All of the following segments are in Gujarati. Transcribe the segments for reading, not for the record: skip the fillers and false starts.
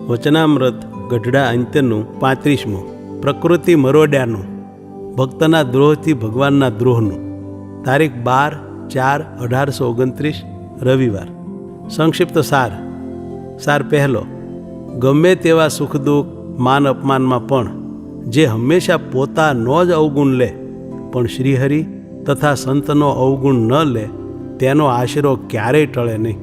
વચનામૃત ગઢડા અંત્યનું 35મું. પ્રકૃતિ મરોડ્યાનું, ભક્તના દ્રોહથી ભગવાનના દ્રોહનું. તારીખ 12/4/1829 રવિવાર. સંક્ષિપ્ત સાર. સાર પહેલો. ગમે તેવા સુખ દુઃખ માન અપમાનમાં પણ જે હંમેશા પોતાનો જ અવગુણ લે પણ શ્રીહરિ તથા સંતનો અવગુણ ન લે તેનો આશરો ક્યારેય ટળે નહીં.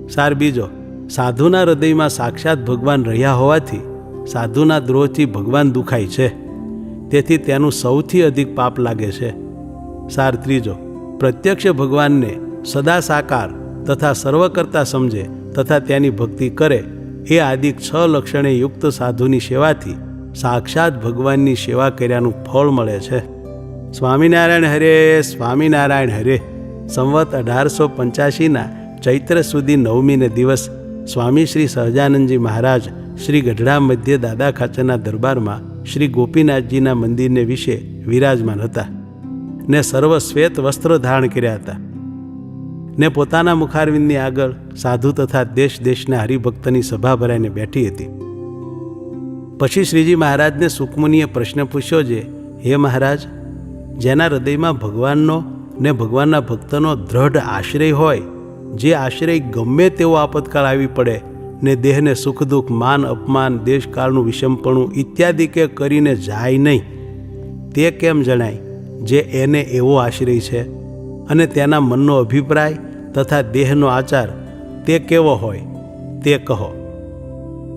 સાર બીજો. સાધુના હૃદયમાં સાક્ષાત ભગવાન રહ્યા હોવાથી સાધુના દ્રોહથી ભગવાન દુખાય છે, તેથી તેનું સૌથી અધિક પાપ લાગે છે. સાર ત્રીજો. પ્રત્યક્ષ ભગવાનને સદા સાકાર તથા સર્વકર્તા સમજે તથા તેની ભક્તિ કરે એ આદિક 6 લક્ષણે યુક્ત સાધુની સેવાથી સાક્ષાત ભગવાનની સેવા કર્યાનું ફળ મળે છે. સ્વામિનારાયણ હરે, સ્વામિનારાયણ હરે. સંવત 1885ના ચૈત્ર સુધી 9મીને દિવસ સ્વામી શ્રી સહજાનંદજી મહારાજ શ્રી ગઢડા મધ્ય દાદા ખાચરના દરબારમાં શ્રી ગોપીનાથજીના મંદિરને વિશે વિરાજમાન હતા ને સર્વ શ્વેત વસ્ત્ર ધારણ કર્યા હતા ને પોતાના મુખારવિંદની આગળ સાધુ તથા દેશ દેશના હરિભક્તની સભા ભરાઈને બેઠી હતી. પછી શ્રીજી મહારાજને સુકમુનિએ પ્રશ્ન પૂછ્યો જે, હે મહારાજ, જેના હૃદયમાં ભગવાનનો ને ભગવાનના ભક્તનો દ્રઢ આશ્રય હોય, જે આશ્રય ગમે તેવો આપતકાળ આવી પડે ને દેહને સુખ દુઃખ માન અપમાન દેશકાળનું વિષમપણું ઇત્યાદિ કે કરીને જાય નહીં, તે કેમ જણાય જે એને એવો આશ્રય છે? અને તેના મનનો અભિપ્રાય તથા દેહનો આચાર તે કેવો હોય તે કહો.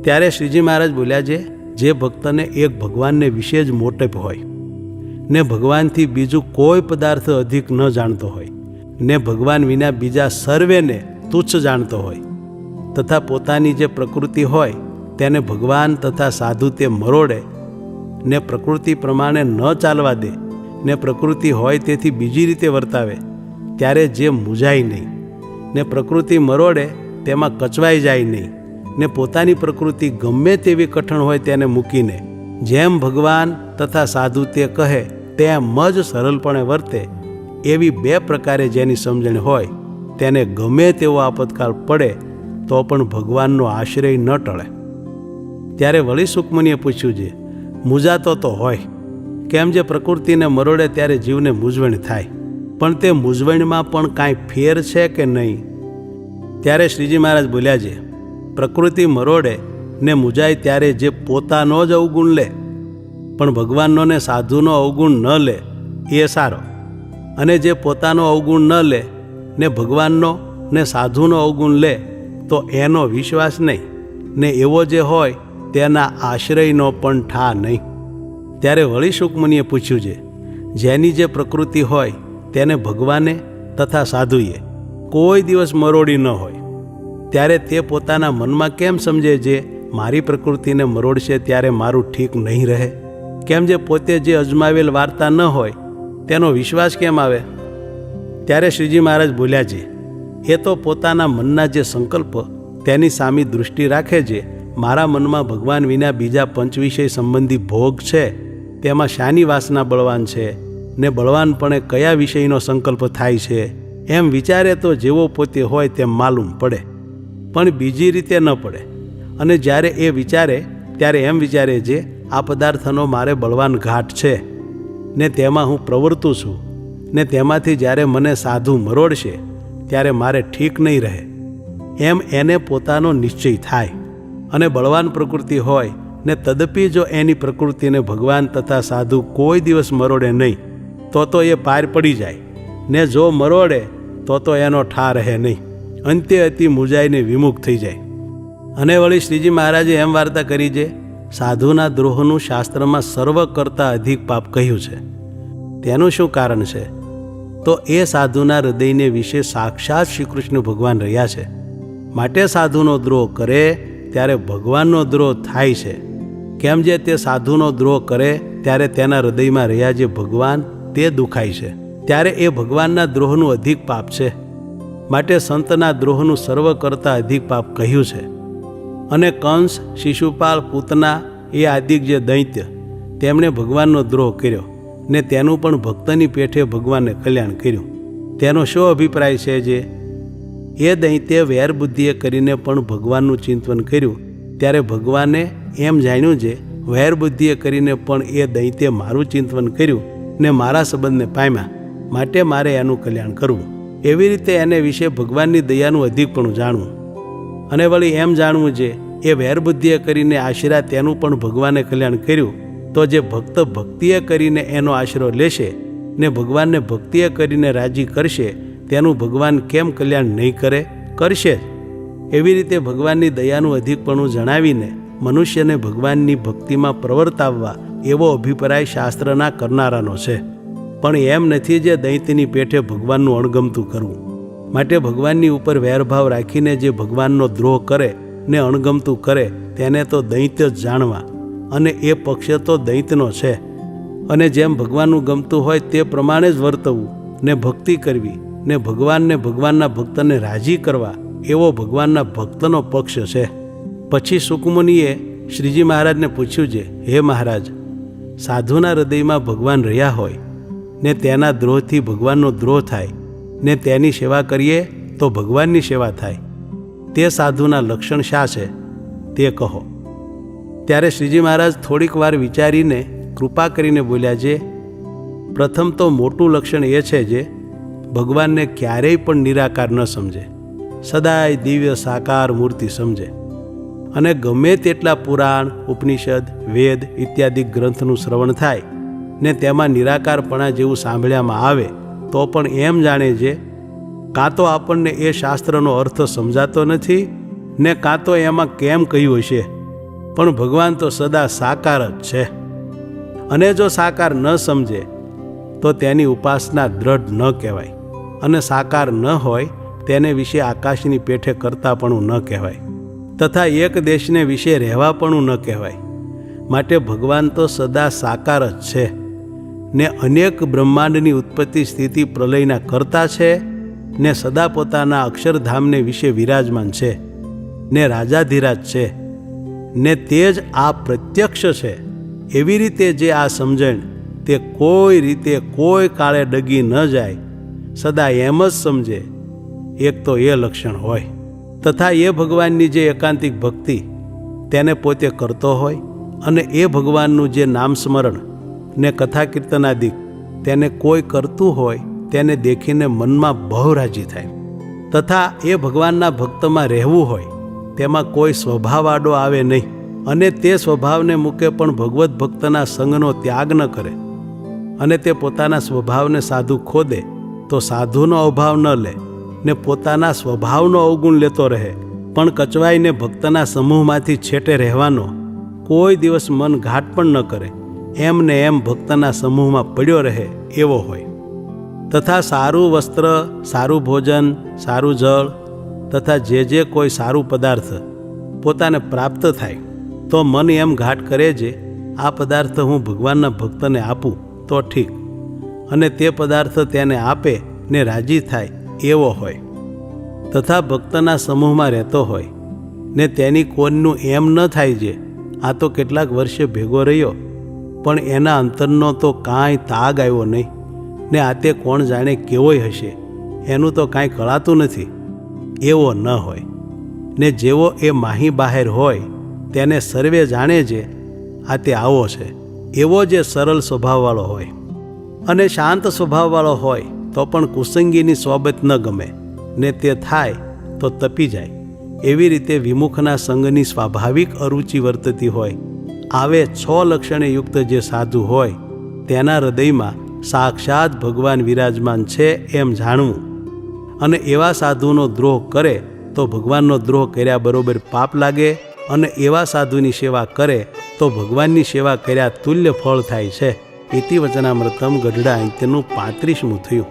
ત્યારે શ્રીજી મહારાજ બોલ્યા જે ભક્તને એક ભગવાનને વિશે જ મોટેપ હોય ને ભગવાનથી બીજું કોઈ પદાર્થ અધિક ન જાણતો હોય ને ભગવાન વિના બીજા સર્વેને તુચ્છ જાણતો હોય તથા પોતાની જે પ્રકૃતિ હોય તેને ભગવાન તથા સાધુ તે મરોડે ને પ્રકૃતિ પ્રમાણે ન ચાલવા દે ને પ્રકૃતિ હોય તેથી બીજી રીતે વર્તાવે, ત્યારે જે મૂંઝાય નહીં ને પ્રકૃતિ મરોડે તેમાં કચવાઈ જાય નહીં ને પોતાની પ્રકૃતિ ગમે તેવી કઠણ હોય તેને મૂકીને જેમ ભગવાન તથા સાધુ તે કહે તેમ જ સરળપણે વર્તે, એવી 2 પ્રકારે જેની સમજણ હોય તેને ગમે તેવો આપતકાળ પડે તો પણ ભગવાનનો આશ્રય ન ટળે. ત્યારે વળી સુકમુનિએ પૂછ્યું છે, મૂંઝાતો તો હોય, કેમ જે પ્રકૃતિને મરોડે ત્યારે જીવને મૂંઝવણ થાય, પણ તે મૂંઝવણમાં પણ કાંઈ ફેર છે કે નહીં? ત્યારે શ્રીજી મહારાજ બોલ્યા છે, પ્રકૃતિ મરોડે ને મૂંઝાય ત્યારે જે પોતાનો જ અવગુણ લે પણ ભગવાનનો ને સાધુનો અવગુણ ન લે એ સારો, અને જે પોતાનો અવગુણ ન લે ને ભગવાનનો ને સાધુનો અવગુણ લે તો એનો વિશ્વાસ નહીં ને એવો જે હોય તેના આશ્રયનો પણ ઠા નહીં. ત્યારે વળી સુકમુનિએ પૂછ્યું છે, જેની જે પ્રકૃતિ હોય તેને ભગવાને તથા સાધુએ કોઈ દિવસ મરોડી ન હોય, ત્યારે તે પોતાના મનમાં કેમ સમજે જે મારી પ્રકૃતિને મરોડશે ત્યારે મારું ઠીક નહીં રહે? કેમ જે પોતે જે અજમાવેલ વાર્તા ન હોય તેનો વિશ્વાસ કેમ આવે? ત્યારે શ્રીજી મહારાજ બોલ્યા છે, એ તો પોતાના મનના જે સંકલ્પ તેની સામી દૃષ્ટિ રાખે છે. મારા મનમાં ભગવાન વિના બીજા પંચવિષય સંબંધી ભોગ છે, તેમાં શાની વાસના બળવાન છે ને બળવાનપણે કયા વિષયનો સંકલ્પ થાય છે, એમ વિચારે તો જેવો પોતે હોય તેમ માલુમ પડે, પણ બીજી રીતે ન પડે. અને જ્યારે એ વિચારે ત્યારે એમ વિચારે છે, આ પદાર્થનો મારે બળવાન ઘાટ છે ને તેમાં હું પ્રવર્તું છું ને તેમાંથી જ્યારે મને સાધુ મરોડશે ત્યારે મારે ઠીક નહીં રહે, એમ એને પોતાનો નિશ્ચય થાય. અને બળવાન પ્રકૃતિ હોય ને તદપી જો એની પ્રકૃતિને ભગવાન તથા સાધુ કોઈ દિવસ મરોડે નહીં તો એ પાર પડી જાય ને જો મરોડે તો એનો ઠા રહે નહીં, અંતે અતિ મૂંઝાઈને વિમુખ થઈ જાય. અને વળી શ્રીજી મહારાજે એમ વાર્તા કરી છે, સાધુના દ્રોહનું શાસ્ત્રમાં સર્વ કરતાં અધિક પાપ કહ્યું છે. તેનું શું કારણ છે? તો એ સાધુના હૃદયને વિશે સાક્ષાત શ્રી કૃષ્ણ ભગવાન રહ્યા છે, માટે સાધુનો દ્રોહ કરે ત્યારે ભગવાનનો દ્રોહ થાય છે. કેમ જે તે સાધુનો દ્રોહ કરે ત્યારે તેના હૃદયમાં રહ્યા જે ભગવાન તે દુખાય છે, ત્યારે એ ભગવાનના દ્રોહનું અધિક પાપ છે. માટે સંતના દ્રોહનું સર્વ કરતાં અધિક પાપ કહ્યું છે. અને કંસ, શિશુપાલ, પૂતના એ આદિક જે દૈત્ય તેમણે ભગવાનનો દ્રોહ કર્યો ને તેનું પણ ભક્તની પેઠે ભગવાને કલ્યાણ કર્યું. તેનો શો અભિપ્રાય છે જે એ દૈત્ય વેરબુદ્ધિએ કરીને પણ ભગવાનનું ચિંતન કર્યું ત્યારે ભગવાને એમ જાણ્યું છે વૈરબુદ્ધિએ કરીને પણ એ દૈત્યે મારું ચિંતન કર્યું ને મારા સંબંધને પામ્યા, માટે મારે એનું કલ્યાણ કરવું. એવી રીતે એને વિશે ભગવાનની દયાનું અધિકપણું જાણવું. અને વળી એમ જાણવું છે એ વૈરબુદ્ધિએ કરીને આશરા તેનું પણ ભગવાને કલ્યાણ કર્યું, તો જે ભક્ત ભક્તિએ કરીને એનો આશરો લેશે ને ભગવાનને ભક્તિએ કરીને રાજી કરશે તેનું ભગવાન કેમ કલ્યાણ નહીં કરે? કરશે જ. એવી રીતે ભગવાનની દયાનું અધિકપણું જણાવીને મનુષ્યને ભગવાનની ભક્તિમાં પ્રવર્તાવવા એવો અભિપ્રાય શાસ્ત્રના કરનારાનો છે. પણ એમ નથી જે દૈત્યની પેઠે ભગવાનનું અણગમતું કરવું. માટે ભગવાનની ઉપર વેરભાવ રાખીને જે ભગવાનનો દ્રોહ કરે ને અણગમતું કરે તેને તો દૈત્ય જ જાણવા, અને એ પક્ષ તો દૈત્યનો છે. અને જેમ ભગવાનનું ગમતું હોય તે પ્રમાણે જ વર્તવું ને ભક્તિ કરવી ને ભગવાનને ભગવાનના ભક્તને રાજી કરવા એવો ભગવાનના ભક્તનો પક્ષ છે. પછી સુકમુનિએ શ્રીજી મહારાજને પૂછ્યું છે, હે મહારાજ, સાધુના હૃદયમાં ભગવાન રહ્યા હોય ને તેના દ્રોહથી ભગવાનનો દ્રોહ થાય ને તેની સેવા કરીએ તો ભગવાનની સેવા થાય, તે સાધુના લક્ષણ શા છે તે કહો. ત્યારે શ્રીજી મહારાજ થોડીક વાર વિચારીને કૃપા કરીને બોલ્યા છે, પ્રથમ તો મોટું લક્ષણ એ છે જે ભગવાનને ક્યારેય પણ નિરાકાર ન સમજે, સદાય દિવ્ય સાકાર મૂર્તિ સમજે. અને ગમે તેટલા પુરાણ, ઉપનિષદ, વેદ ઇત્યાદિ ગ્રંથનું શ્રવણ થાય ને તેમાં નિરાકારપણા જેવું સાંભળ્યામાં આવે તો પણ એમ જાણે છે કાં તો આપણને એ શાસ્ત્રનો અર્થ સમજાતો નથી ને કાં તો એમાં કેમ કહ્યું હશે, પણ ભગવાન તો સદા સાકાર જ છે. અને જો સાકાર ન સમજે તો તેની ઉપાસના દ્રઢ ન કહેવાય, અને સાકાર ન હોય તેને વિશે આકાશની પેઠે કરતાપણું ન કહેવાય, તથા એક દેશને વિશે રહેવાપણું ન કહેવાય. માટે ભગવાન તો સદા સાકાર જ છે ને અનેક બ્રહ્માંડની ઉત્પત્તિ સ્થિતિ પ્રલયના કરતા છે ને સદા પોતાના અક્ષરધામને વિશે વિરાજમાન છે ને રાજાધિરાજ છે ને તે જ આ પ્રત્યક્ષ છે. એવી રીતે જે આ સમજણ તે કોઈ રીતે કોઈ કાળે ડગી ન જાય, સદા એમ જ સમજે, એક તો એ લક્ષણ હોય. તથા એ ભગવાનની જે એકાંતિક ભક્તિ તેને પોતે કરતો હોય અને એ ભગવાનનું જે નામ સ્મરણ ને કથા કીર્તનાદિક તેને કોઈ કરતું હોય તેને દેખીને મનમાં બહુ રાજી થાય. તથા એ ભગવાનના ભક્તમાં રહેવું હોય તેમાં કોઈ સ્વભાવ આડો આવે નહીં, અને તે સ્વભાવને મૂકે પણ ભગવત ભક્તના સંગનો ત્યાગ ન કરે, અને તે પોતાના સ્વભાવને સાધુ ખોદે તો સાધુનો અભાવ ન લે ને પોતાના સ્વભાવનો અવગુણ લેતો રહે, પણ કચવાઈને ભક્તના સમૂહમાંથી છેટે રહેવાનો કોઈ દિવસ મન ઘાટ પણ ન કરે, એમ ને એમ ભક્તના સમૂહમાં પડ્યો રહે એવો હોય. તથા સારું વસ્ત્ર, સારું ભોજન, સારું જળ તથા જે કોઈ સારું પદાર્થ પોતાને પ્રાપ્ત થાય તો મન એમ ઘાટ કરે છે આ પદાર્થ હું ભગવાનના ભક્તને આપું તો ઠીક, અને તે પદાર્થ તેને આપે ને રાજી થાય એવો હોય. તથા ભક્તના સમૂહમાં રહેતો હોય ને તેની કોઈનું એમ ન થાય છે આ તો કેટલાક વર્ષે ભેગો રહ્યો પણ એના અંતરનો તો કાંઈ તાગ આવ્યો નહીં ને આ તે કોણ જાણે કેવોય હશે, એનું તો કાંઈ કળાતું નથી, એવો ન હોય. ને જેવો એ માહી બહાર હોય તેને સર્વે જાણે છે આ તે આવો છે, એવો જે સરળ સ્વભાવવાળો હોય અને શાંત સ્વભાવવાળો હોય તો પણ કુસંગીની સોબત ન ગમે ને તે થાય તો તપી જાય. એવી રીતે વિમુખના સંગની સ્વાભાવિક અરુચિ વર્તતી હોય આવે 6 લક્ષણે યુક્ત જે સાધુ હોય તેના હૃદયમાં સાક્ષાત ભગવાન વિરાજમાન છે એમ જાણવું. અને એવા સાધુનો દ્રોહ કરે તો ભગવાનનો દ્રોહ કર્યા બરોબર પાપ લાગે, અને એવા સાધુની સેવા કરે તો ભગવાનની સેવા કર્યા તુલ્ય ફળ થાય છે. ઇતિ વચનામૃતમ ગઢડા અંત્યનું 35મું થયું.